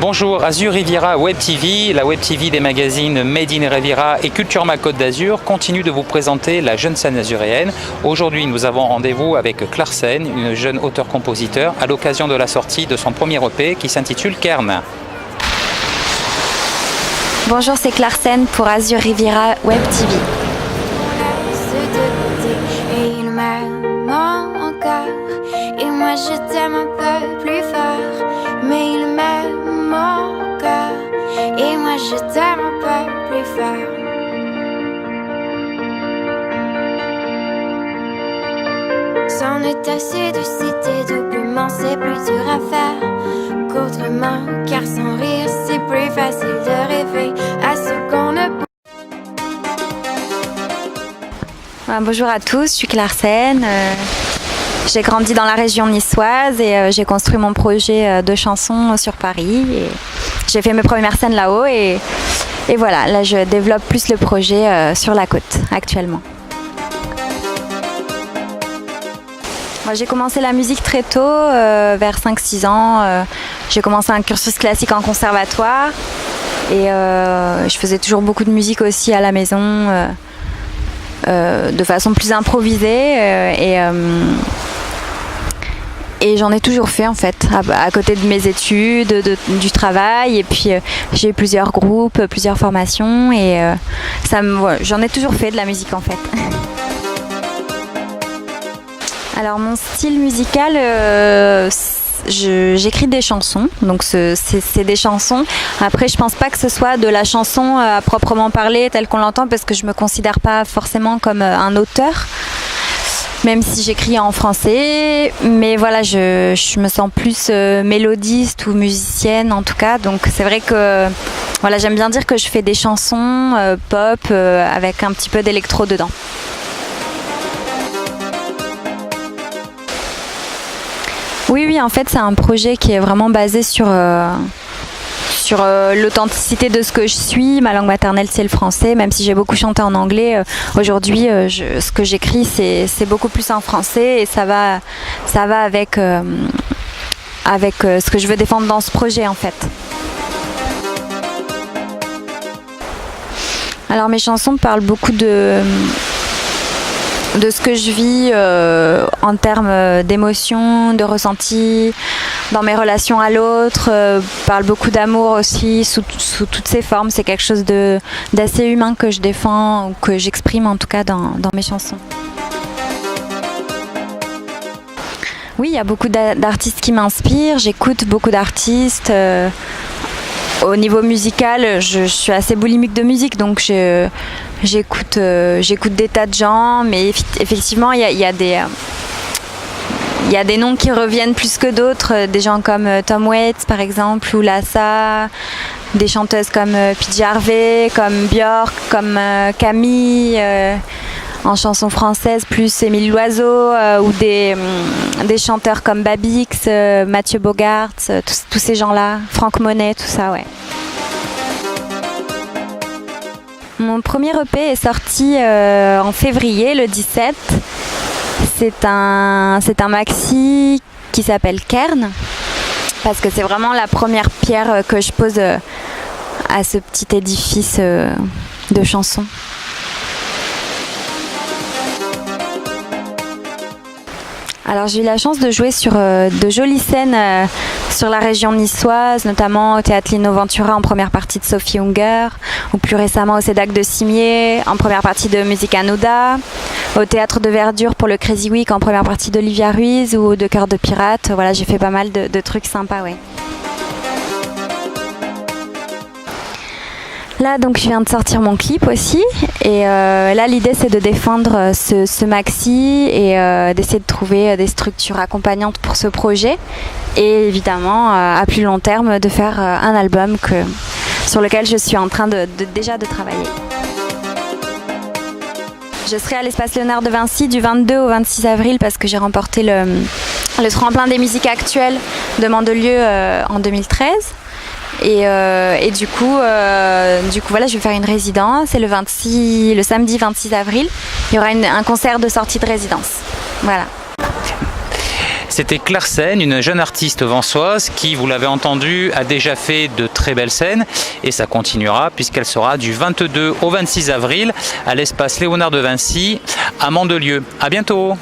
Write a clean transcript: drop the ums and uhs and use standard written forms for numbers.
Bonjour, Azur Riviera Web TV, la Web TV des magazines Made in Riviera et Culturama Côte d'Azur continue de vous présenter la jeune scène azuréenne. Aujourd'hui, nous avons rendez-vous avec Clarsen, une jeune auteure-compositeur, à l'occasion de la sortie de son premier EP qui s'intitule Kern. Bonjour, c'est Clarsen pour Azur Riviera Web TV. Et moi je t'aime un peu plus fort, mais il m'aime encore. Et moi je t'aime un peu plus fort. C'en est assez de citer doublement, c'est plus dur à faire qu'autrement. Car sans rire c'est plus facile de rêver à ce qu'on ne peut. Bonjour à tous, je suis Clarsen. J'ai grandi dans la région niçoise et j'ai construit mon projet de chansons sur Paris. J'ai fait mes premières scènes là-haut et voilà, là je développe plus le projet sur la côte actuellement. Moi, j'ai commencé la musique très tôt, vers 5-6 ans. J'ai commencé un cursus classique en conservatoire et je faisais toujours beaucoup de musique aussi à la maison, de façon plus improvisée. Et j'en ai toujours fait en fait, à côté de mes études, du travail. Et puis j'ai eu plusieurs groupes, plusieurs formations et j'en ai toujours fait de la musique en fait. Alors mon style musical, j'écris des chansons, donc c'est des chansons. Après je pense pas que ce soit de la chanson à proprement parler telle qu'on l'entend parce que je me considère pas forcément comme un auteur. Même si j'écris en français, mais voilà, je me sens plus mélodiste ou musicienne en tout cas. Donc c'est vrai que voilà, j'aime bien dire que je fais des chansons pop avec un petit peu d'électro dedans. Oui, en fait c'est un projet qui est vraiment basé sur l'authenticité de ce que je suis. Ma langue maternelle c'est le français, même si j'ai beaucoup chanté en anglais. Aujourd'hui ce que j'écris c'est beaucoup plus en français et ça va avec ce que je veux défendre dans ce projet en fait. Alors mes chansons parlent beaucoup de ce que je vis en termes d'émotions, de ressentis, dans mes relations à l'autre, parle beaucoup d'amour aussi, sous toutes ses formes. C'est quelque chose d'assez humain que je défends, ou que j'exprime en tout cas dans mes chansons. Oui, il y a beaucoup d'artistes qui m'inspirent, j'écoute beaucoup d'artistes. Au niveau musical, je suis assez boulimique de musique, donc j'écoute des tas de gens, mais effectivement, il y a des noms qui reviennent plus que d'autres, des gens comme Tom Waits par exemple, ou Lassa, des chanteuses comme PJ Harvey, comme Björk, comme Camille, en chanson française plus Émile Loiseau, ou des chanteurs comme Babix, Mathieu Bogart, tous ces gens-là, Franck Monet, tout ça, ouais. Mon premier EP est sorti en février, le 17. C'est un maxi qui s'appelle Kern, parce que c'est vraiment la première pierre que je pose à ce petit édifice de chansons. Alors j'ai eu la chance de jouer sur de jolies scènes sur la région niçoise, notamment au Théâtre Lino Ventura en première partie de Sophie Hunger, ou plus récemment au Cédac de Cimier en première partie de Musica Nuda, au Théâtre de Verdure pour le Crazy Week en première partie d'Olivia Ruiz ou de Cœur de Pirate. Voilà, j'ai fait pas mal de trucs sympas, ouais. Là, donc, je viens de sortir mon clip aussi. Et là, l'idée, c'est de défendre ce maxi et d'essayer de trouver des structures accompagnantes pour ce projet. Et évidemment, à plus long terme, de faire un album sur lequel je suis en train déjà de travailler. Je serai à l'Espace Léonard de Vinci du 22 au 26 avril parce que j'ai remporté le tremplin des musiques actuelles de Mandelieu en 2013. Et du coup, voilà, je vais faire une résidence et le samedi 26 avril, il y aura un concert de sortie de résidence. Voilà. C'était Claire Sen, une jeune artiste vansoise qui, vous l'avez entendu, a déjà fait de très belles scènes et ça continuera puisqu'elle sera du 22 au 26 avril à l'espace Léonard de Vinci à Mandelieu. À bientôt.